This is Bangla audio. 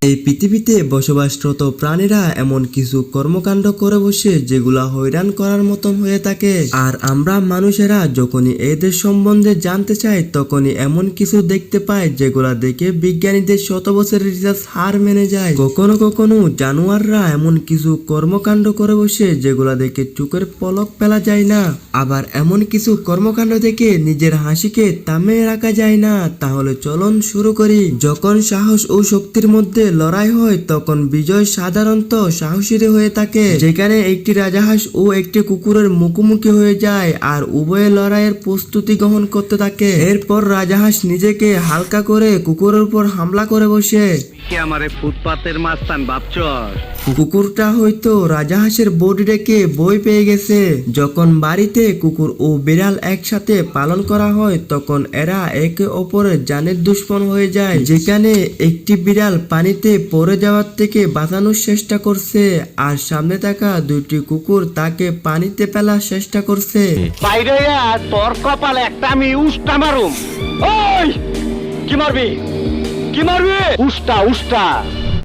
এই পৃথিবীতে বসবাসরত প্রাণীরা এমন কিছু কর্মকাণ্ড করে বসে যেগুলা হয়রান করার মতন হয়ে থাকে, আর আমরা মানুষেরা যখনই এদের সম্বন্ধে জানতে চাই তখনই এমন কিছু দেখতে পাই যেগুলা দেখে বিজ্ঞানীদের শত বছরের রিসার্চ হার মেনে যায়। কখনো কখনো জানোয়াররা এমন কিছু কর্মকাণ্ড করে বসে যেগুলা দেখে চোখের পলক ফেলা যায় না, আবার এমন কিছু কর্মকাণ্ড দেখে নিজের হাসিকে থামিয়ে রাখা যায় না। তাহলে চলুন শুরু করি। যখন সাহস ও শক্তির মধ্যে লড়াই হয় তখন বিজয় সাধারণত সাহসীর হয়ে থাকে, যেখানে একটি রাজাহাঁস ও একটি কুকুরের মুখোমুখি হয়ে যায় আর উভয়ে লড়াইয়ের প্রস্তুতি গ্রহণ করতে থাকে। এরপর রাজাহাঁস নিজেকে হালকা করে কুকুরের উপর হামলা করে বসে। কে আমারে ফুটপাতের মাস্তান ভাবছস? কুকুরটা হয়তো রাজাহাঁসের বডি রেখে বই পেয়ে গেছে। যখন বাড়িতে কুকুর ও বিড়াল একসাথে পালন করা হয় তখন এরা একে অপরের জানের দুশ্মন হয়ে যায়, যেখানে একটি বিড়াল পানিতে পড়ে যাওয়ার থেকে বাঁচানোর চেষ্টা করছে আর সামনে থাকা দুইটি কুকুর তাকে পানিতে ফেলার চেষ্টা করছে। বাইরে তোর কপালে একটা আমি উষ্টা মারুম। ওই কি মারবি? কি মারবি? উষ্টা উষ্টা।